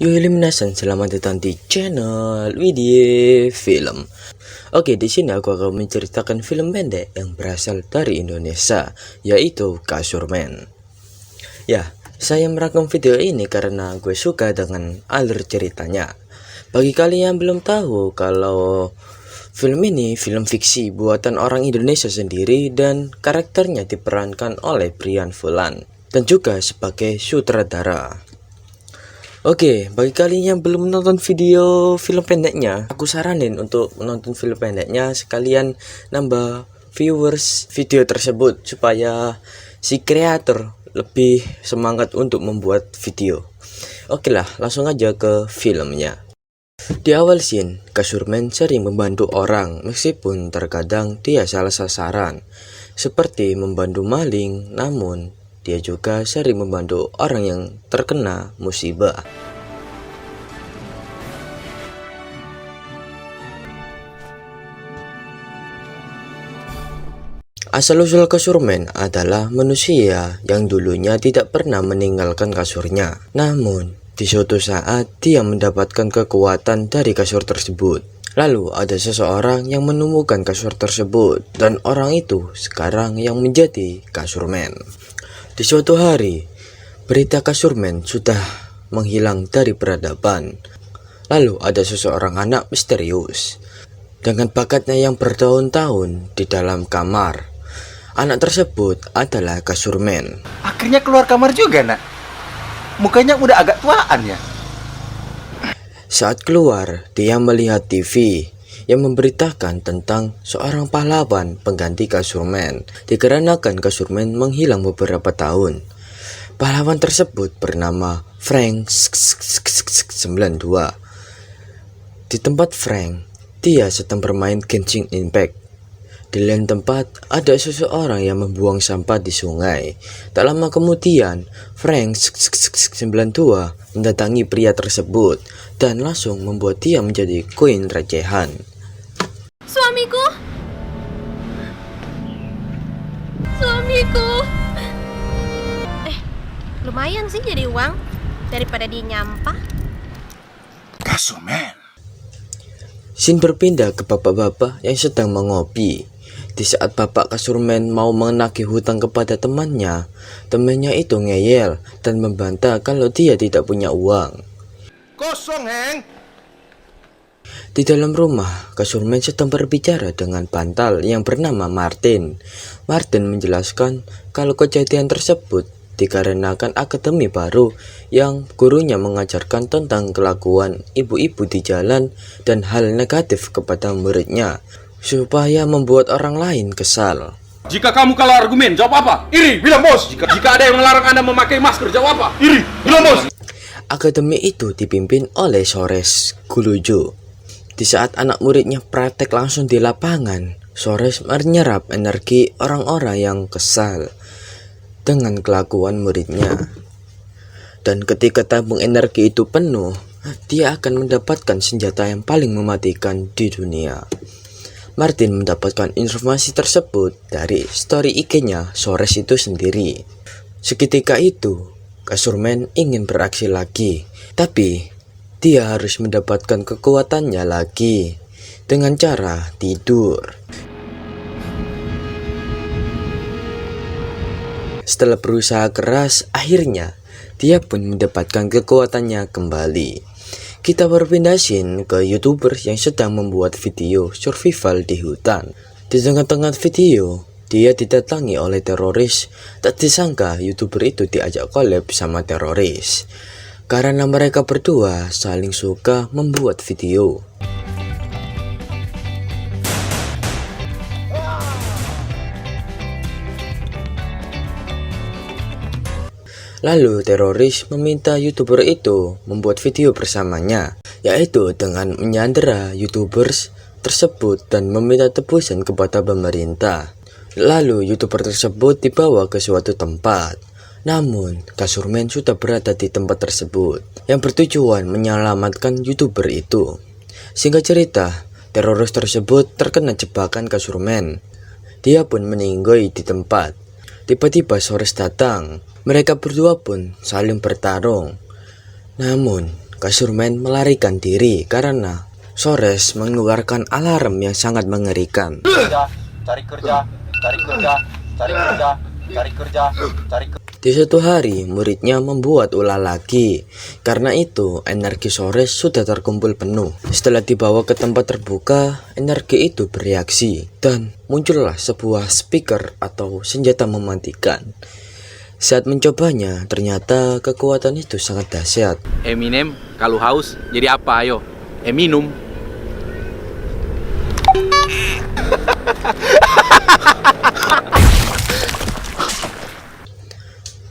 Yo elimination, selamat datang di channel Widya Film. Oke, di sini aku akan menceritakan film pendek yang berasal dari Indonesia, yaitu Kasur Man. Ya, saya merekam video ini karena gue suka dengan alur ceritanya. Bagi kalian yang belum tahu kalau film ini film fiksi buatan orang Indonesia sendiri dan karakternya diperankan oleh Brian Fulan dan juga sebagai sutradara. Oke, bagi kalian yang belum menonton video film pendeknya, aku saranin untuk menonton film pendeknya sekalian nambah viewers video tersebut supaya si kreator lebih semangat untuk membuat video. Oke lah, langsung aja ke filmnya. Di awal scene, Kasur Man sering membantu orang meskipun terkadang dia salah sasaran, seperti membantu maling, namun dia juga sering membantu orang yang terkena musibah. Asal-usul Kasur Man adalah manusia yang dulunya tidak pernah meninggalkan kasurnya. Namun, di suatu saat dia mendapatkan kekuatan dari kasur tersebut. Lalu ada seseorang yang menemukan kasur tersebut dan orang itu sekarang yang menjadi Kasur Man. Di suatu hari, berita Kasur Man sudah menghilang dari peradaban. Lalu ada seseorang anak misterius dengan bakatnya yang bertahun-tahun di dalam kamar. Anak tersebut adalah Kasur Man. Akhirnya keluar kamar juga, nak. Mukanya udah agak tuaan ya. Saat keluar, dia melihat TV yang memberitakan tentang seorang pahlawan pengganti Kasur Man, dikarenakan Kasur Man menghilang beberapa tahun. Pahlawan tersebut bernama Frank 92. Di tempat Frank, dia sedang bermain Genshin Impact. Di lain tempat, ada seseorang yang membuang sampah di sungai. Tak lama kemudian, Frank 92 mendatangi pria tersebut dan langsung membuat dia menjadi koin recehan. Suamiku, lumayan sih jadi uang daripada dia nyampah. Kasur Man. Scene berpindah ke bapak-bapak yang sedang mengopi. Di saat bapak Kasur Man mau menagih hutang kepada temannya, temannya itu ngeyel dan membantah kalau dia tidak punya uang. Kosong, Heng. Di dalam rumah, Kasur Man sedang berbicara dengan bantal yang bernama Martin. Martin menjelaskan kalau kejadian tersebut dikarenakan akademi baru yang gurunya mengajarkan tentang kelakuan ibu-ibu di jalan dan hal negatif kepada muridnya, supaya membuat orang lain kesal. Jika kamu kalah argumen, jawab apa? Iri, bilang bos. Jika ada yang melarang Anda memakai masker, jawab apa? Iri, bilang bos. Akademi itu dipimpin oleh Sores Gulujo. Di saat anak muridnya praktek langsung di lapangan, Sores menyerap energi orang-orang yang kesal dengan kelakuan muridnya. Dan ketika tabung energi itu penuh, dia akan mendapatkan senjata yang paling mematikan di dunia. Martin mendapatkan informasi tersebut dari story IG-nya Sores itu sendiri. Seketika itu, Kasur Man ingin beraksi lagi, tapi dia harus mendapatkan kekuatannya lagi dengan cara tidur. Setelah berusaha keras, akhirnya dia pun mendapatkan kekuatannya kembali. Kita berpindah scene ke YouTuber yang sedang membuat video survival di hutan. Di tengah-tengah video, dia didatangi oleh teroris. Tak disangka YouTuber itu diajak collab sama teroris, karena mereka berdua saling suka membuat video. Lalu teroris meminta YouTuber itu membuat video bersamanya, yaitu dengan menyandera YouTubers tersebut dan meminta tebusan kepada pemerintah. Lalu YouTuber tersebut dibawa ke suatu tempat. Namun, Kasur Man sudah berada di tempat tersebut yang bertujuan menyelamatkan YouTuber itu. Singkat cerita, teroris tersebut terkena jebakan Kasur Man. Dia pun meninggoy di tempat. Tiba-tiba Sores datang. Mereka berdua pun saling bertarung. Namun, Kasurman melarikan diri karena Sores mengeluarkan alarm yang sangat mengerikan. Cari kerja, cari kerja, cari kerja, cari kerja, cari kerja. Di suatu hari, muridnya membuat ulah lagi. Karena itu, energi Sores sudah terkumpul penuh. Setelah dibawa ke tempat terbuka, energi itu bereaksi dan muncullah sebuah speaker atau senjata mematikan. Saat mencobanya, ternyata kekuatan itu sangat dahsyat. Eminem, kalau haus, jadi apa ayo? Minum.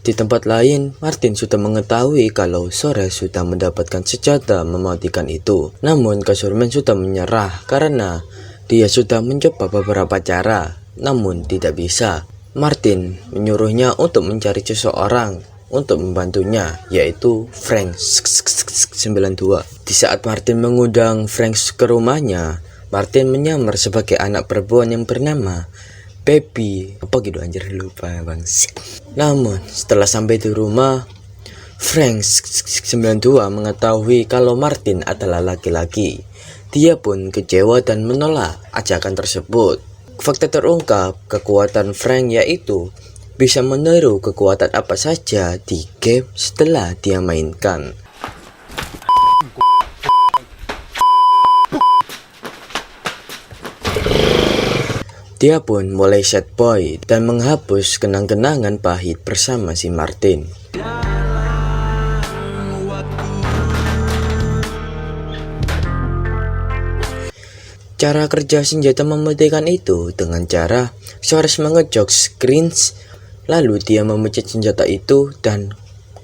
Di tempat lain, Martin sudah mengetahui kalau Sores sudah mendapatkan senjata mematikan itu. Namun, Kasurman sudah menyerah karena dia sudah mencoba beberapa cara, namun tidak bisa. Martin menyuruhnya untuk mencari seseorang untuk membantunya, yaitu Frank 92. Di saat Martin mengundang Frank ke rumahnya, Martin menyamar sebagai anak perempuan yang bernama Peppy. Apa gitu anjir, lupa bang. Namun setelah sampai di rumah, Frank 92 mengetahui kalau Martin adalah laki-laki. Dia pun kecewa dan menolak ajakan tersebut. Fakta terungkap, kekuatan Frank yaitu bisa meniru kekuatan apa saja di game setelah dia mainkan. Dia pun mulai sad boy dan menghapus kenang-kenangan pahit bersama si Martin. Cara kerja senjata mematikan itu dengan cara Sores mengejok screens, lalu dia memencet senjata itu dan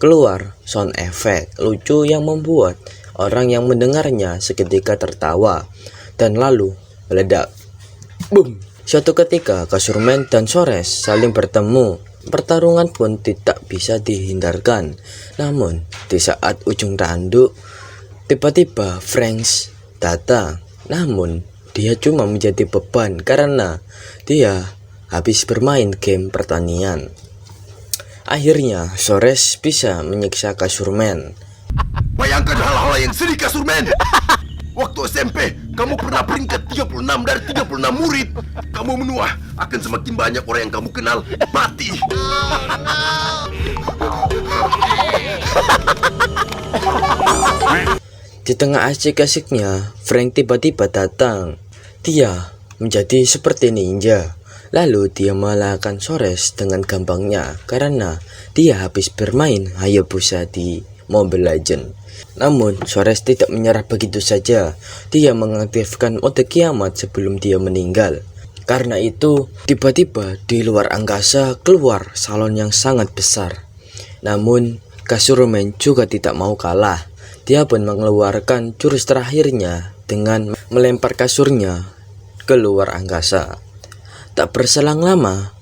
keluar sound effect lucu yang membuat orang yang mendengarnya seketika tertawa dan lalu meledak. Boom! Suatu ketika Kasurman dan Sores saling bertemu. Pertarungan pun tidak bisa dihindarkan. Namun di saat ujung tanduk, tiba-tiba Franks datang. Namun dia cuma menjadi beban karena dia habis bermain game pertanian. Akhirnya Sores bisa menyiksa Kasurman. Bayangkan hal-hal yang sedih, Kasurman. Waktu SMP, kamu pernah peringkat 36 dari 36 murid. Kamu menua, akan semakin banyak orang yang kamu kenal mati. Di tengah asik-asiknya, Frank tiba-tiba datang. Dia menjadi seperti ninja. Lalu dia mengalahkan Sores dengan gampangnya karena dia habis bermain Hayabusa di Mobile Legends. Namun Sores tidak menyerah begitu saja. Dia mengaktifkan mode kiamat sebelum dia meninggal. Karena itu, tiba-tiba di luar angkasa keluar salon yang sangat besar. Namun Kasurman juga tidak mau kalah. Dia pun mengeluarkan jurus terakhirnya dengan melempar kasurnya ke luar angkasa. Tak berselang lama,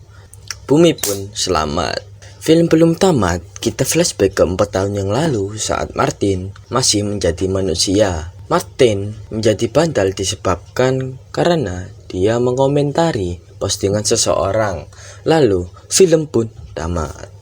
bumi pun selamat. Film belum tamat, kita flashback ke 4 tahun yang lalu saat Martin masih menjadi manusia. Martin menjadi bandal disebabkan karena dia mengomentari postingan seseorang. Lalu film pun tamat.